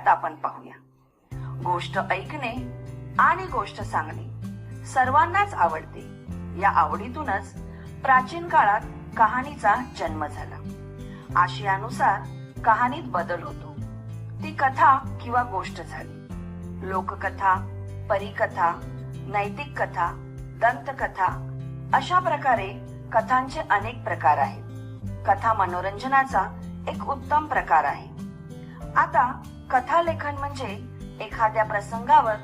आता आपण पाहूया. गोष्ट ऐकणे आणि गोष्ट सांगणे सर्वांनाच आवडते. या आवडीतूनच प्राचीन काळात कहाणीचा जन्म झाला. आशयानुसार कहाणीत बदल होतो. ती कथा किंवा गोष्ट झाली. लोककथा, परिकथा, नैतिक कथा, दंतकथा अशा प्रकारे कथांचे अनेक प्रकार आहेत. कथा मनोरंजनाचा एक उत्तम प्रकार आहे. आता कथालेखन म्हणजे एखाद्या प्रसंगावर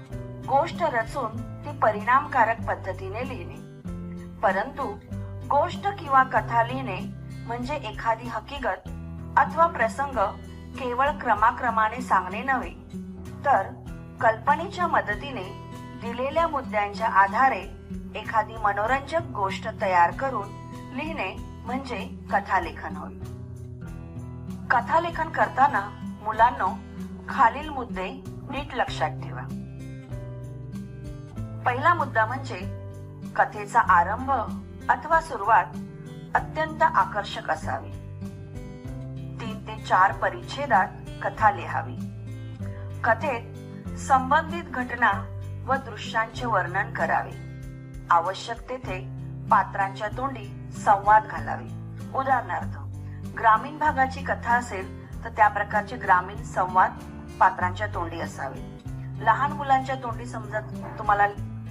गोष्ट रचून ती परिणामकारक पद्धतीने लिहिणे. परंतु गोष्ट किंवा कथा लिहिणे म्हणजे एखादी हकीकत अथवा प्रसंग केवळ क्रमाक्रमाने सांगणे नव्हे, तर कल्पनेच्या मदतीने दिलेल्या मुद्द्यांच्या आधारे एखादी मनोरंजक गोष्ट तयार करून लिहिणे म्हणजे कथालेखन होय. कथालेखन करताना मुलांनो, खालील मुद्दे नीट लक्षात ठेवा. पहिला मुद्दा म्हणजे कथेचा आरंभ अथवा सुरुवात अत्यंत आकर्षक असावी. 3 ते 4 परिच्छेदात कथा लिहावी. कथेत संबंधित घटना व दृश्यांचे वर्णन करावे. आवश्यक तेथे पात्रांच्या तोंडी संवाद घालावे. उदाहरणार्थ, ग्रामीण भागाची कथा असेल तर त्या प्रकारचे ग्रामीण संवाद पात्रांच्या तोंडी असावे. लहान मुलांच्या तोंडी समजा तुम्हाला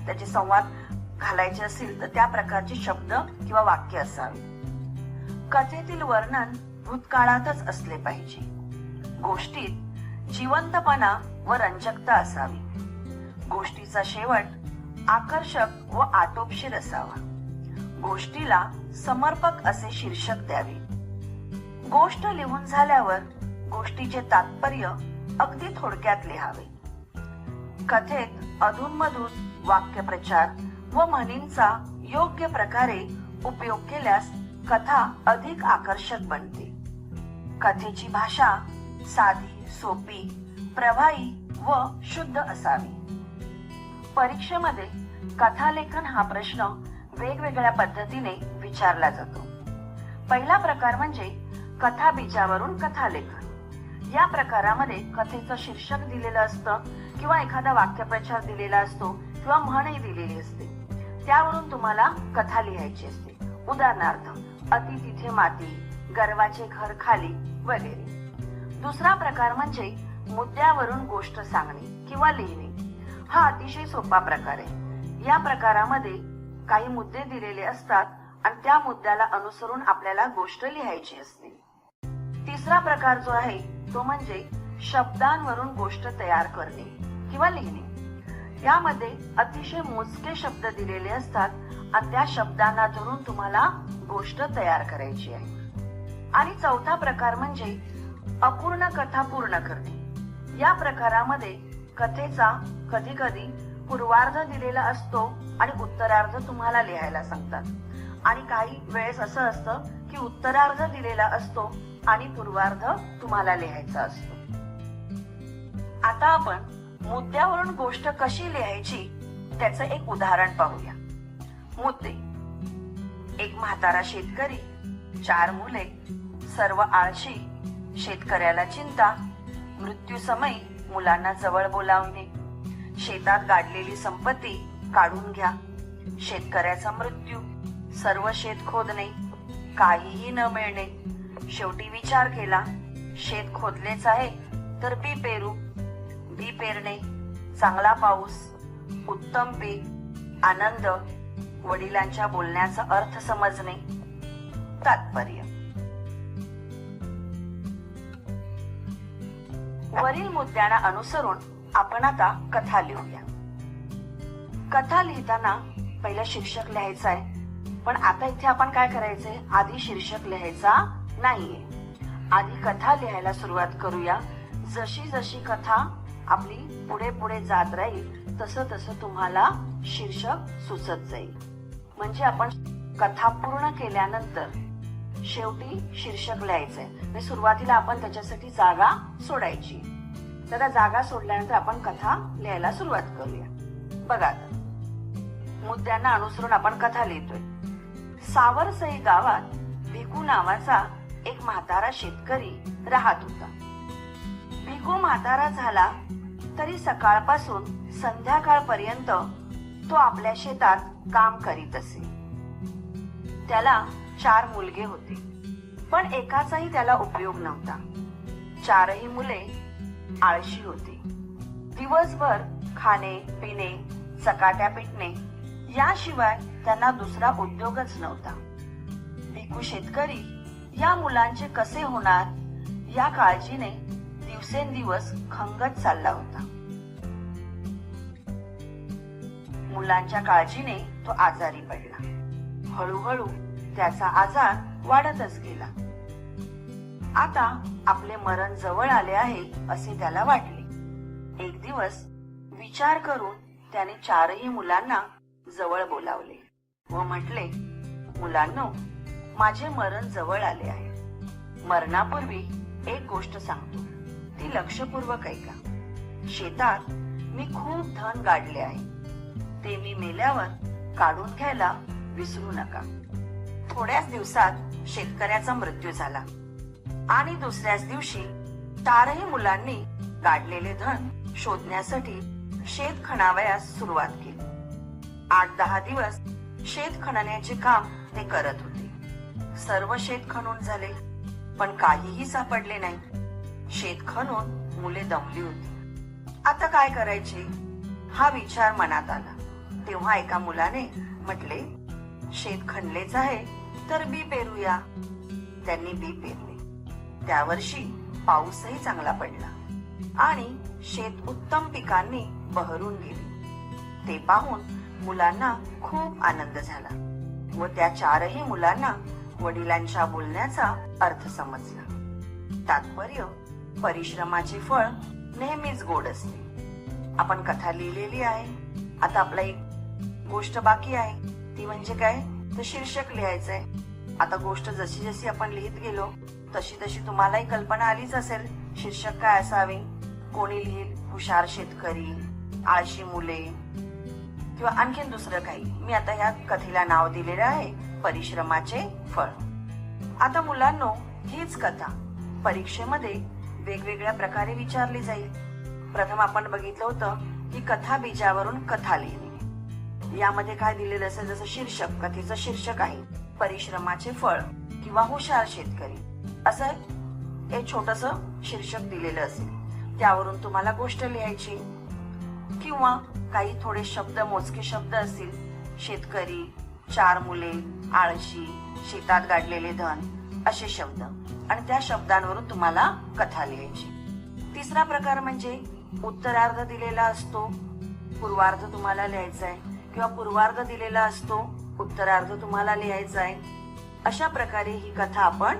त्याचे संवाद घालायचे असतील तर त्या प्रकारचे शब्द किंवा वाक्य असावे. कथेतील वर्णन भूतकाळातच असले पाहिजे. गोष्टीत जिवंतपणा व रंजकता असावी. गोष्टीचा शेवट आकर्षक व आटोपशीर असावा. गोष्टीला समर्पक असे शीर्षक द्यावे. गोष्ट लिहून झाल्यावर गोष्टीचे तात्पर्य अगदी थोडक्यात लिहावे. कथेत अधूनमधून वाक्यप्रचार व म्हणींचा योग्य प्रकारे उपयोग केल्यास कथा अधिक आकर्षक बनते. कथेची भाषा साधी, सोपी, प्रभावी व शुद्ध असावी. परीक्षेमध्ये कथालेखन हा प्रश्न वेगवेगळ्या पद्धतीने विचारला जातो. पहिला प्रकार म्हणजे कथा बीजावरून कथालेखन. या प्रकारामध्ये कथेचं शीर्षक दिलेलं असतं किंवा एखादा वाक्यप्रचार दिलेला असतो किंवा म्हणही दिलेली असते. त्यावरून तुम्हाला कथा लिहायची असते. उदाहरणार्थ, अति तिथे माती, गर्वाचे घर खाली वगैरे. दुसरा प्रकार म्हणजे मुद्द्यावरून गोष्ट सांगणे किंवा लिहिणे. हा अतिशय सोपा प्रकार आहे. या प्रकारामध्ये काही मुद्दे दिलेले असतात आणि त्या मुद्द्याला अनुसरून आपल्याला गोष्ट लिहायची असते. तिसरा प्रकार जो आहे तो म्हणजे शब्दांवरून गोष्ट तयार करणे किंवा लिहिणे. यामध्ये अतिशय मोजके शब्द दिलेले असतात आणि त्या शब्दांना धरून तुम्हाला गोष्ट तयार करायची आहे. आणि चौथा प्रकार म्हणजे अपूर्ण कथा पूर्ण करणे. या प्रकारामध्ये कथेचा कधी कधी पूर्वार्ध दिलेला असतो आणि उत्तरार्ध तुम्हाला लिहायला सांगतात. आणि काही वेळेस असं असतं की उत्तरार्ध दिलेला असतो आणि पूर्वार्ध तुम्हाला लिहायचा असतो. आता आपण मुद्द्यावरून गोष्ट कशी लिहायची त्याचं एक उदाहरण पाहूया. मुद्दे: एक म्हातारा शेतकरी, 4 मुले, सर्व आळशी, शेतकऱ्याला चिंता, मृत्यूसमयी मुलांना जवळ बोलावणे, शेतात गाडलेली संपत्ती काढून घ्या, शेतकऱ्याचा मृत्यू, सर्व शेत खोदणे, काहीही न मिळणे, शेवटी विचार केला, शेत खोदलेच आहे तर बी पेरू, बी पेरणे, चांगला पाऊस, उत्तम पीक, आनंद, वडिलांच्या बोलण्याचा अर्थ समजणे. तात्पर्य: वरील मुद्द्यांना अनुसरून आपण आता कथा लिहूया. कथा लिहिताना पहिलं शीर्षक लिहायचं आहे, पण आता इथे आपण काय करायचंय, आधी शीर्षक लिहायचा नाहीये. आधी कथा लिहायला सुरुवात करूया. जशी जशी कथा आपली पुढे पुढे जात राहील तसं तसं तुम्हाला शीर्षक सुचत जाईल. म्हणजे आपण कथा पूर्ण केल्यानंतर शेवटी शीर्षक लिहायचंय. सुरुवातीला आपण त्याच्यासाठी जागा सोडायची. तर जागा सोडल्यानंतर आपण कथा लिहायला सुरुवात करूया. बघा, मुद्द्यांना अनुसरून आपण कथा लिहितोय. सावरसई गावात भिकू नावाचा एक म्हातारा शेतकरी राहत होता. भिकू म्हातारा झाला तरी सकाळपासून संध्याकाळपर्यंत तो आपल्या शेतात काम करीत असे. त्याला 4 मुलगे होते, पण एकाचाही त्याला उपयोग नव्हता. 4ही मुले आळशी होती. दिवसभर खाणे पिणे, चकाट्या पिटणे याशिवाय त्यांना दुसरा उद्योगच नव्हता. भिकू शेतकरी या मुलांचे कसे होणार या काळजीने दिवसेंदिवस खंगत चालला होता. मुलांच्या काळजीने तो आजारी पडला. हळूहळू त्याचा आजार वाढतच गेला. आता आपले मरण जवळ आले आहे असे त्याला वाटले. एक दिवस विचार करून त्याने 4ही मुलांना जवळ बोलावले व म्हटले, मुलांनो, माझे मरण जवळ आले आहे. मरणापूर्वी एक गोष्ट सांगतो, ती लक्षपूर्वक ऐका. शेतात मी खूप धन गाडले आहे. ते मी मेल्यावर काढून घ्यायला विसरू नका. थोड्याच दिवसात शेतकऱ्याचा मृत्यू झाला आणि दुसऱ्याच दिवशी 4ही मुलांनी गाडलेले धन शोधण्यासाठी शेत खणावयास सुरुवात केली. 8-10 दिवस शेत खणण्याचे काम ते करत होते. सर्व शेत खणून झाले, पण काहीही सापडले नाही. शेत खणून मुले दमली होती. आता काय करायचे हा विचार मनात आला. तेव्हा एका मुलाने म्हटले, शेत खणलेच आहे तर बी पेरूया. त्यांनी बी पेरले. त्या वर्षी पाऊसही चांगला पडला आणि शेत उत्तम पिकांनी बहरून गेले. ते पाहून मुलांना खूप आनंद झाला व त्या 4ही मुलांना वडिलांच्या बोलण्याचा अर्थ समजला. तात्पर्य, परिश्रमाचे फळ नेहमीच गोड असते. आपण कथा लिहिलेली आहे. आता आपला एक गोष्ट बाकी आहे, ती म्हणजे काय, तर शीर्षक लिहायचंय. आता गोष्ट जशी जशी आपण लिहित गेलो तशी तशी तुम्हालाही कल्पना आलीच असेल शीर्षक काय असावे. कोणी लिहिल हुशार शेतकरी, आळशी मुले किंवा आणखीन दुसरं काही. मी आता ह्या कथेला नाव दिलेलं आहे परिश्रमाचे फळ. आता मुलांनो, हीच कथा परीक्षेमध्ये वेगवेगळ्या प्रकारे विचारली जाईल. प्रथम आपण बघितलं होतं की कथा बीजावरून कथा लिहिणे. यामध्ये काय दिलेलं असेल, जसं शीर्षक, कथेचं शीर्षक आहे परिश्रमाचे फळ किंवा हुशार शेतकरी, असं एक छोटस शीर्षक दिलेलं असेल. त्यावरून तुम्हाला गोष्ट लिहायची किंवा काही थोडे शब्द, मोजके शब्द असतील, शेतकरी, 4 मुले, आळशी, शेतात गाडलेले धन, असे शब्द, आणि त्या शब्दांवरून तुम्हाला कथा लिहायची. तिसरा प्रकार म्हणजे उत्तरार्ध दिलेला असतो, पूर्वार्ध तुम्हाला लिहायचा आहे, किंवा पूर्वार्ध दिलेला असतो, उत्तरार्ध तुम्हाला लिहायचा आहे. अशा प्रकारे ही कथा आपण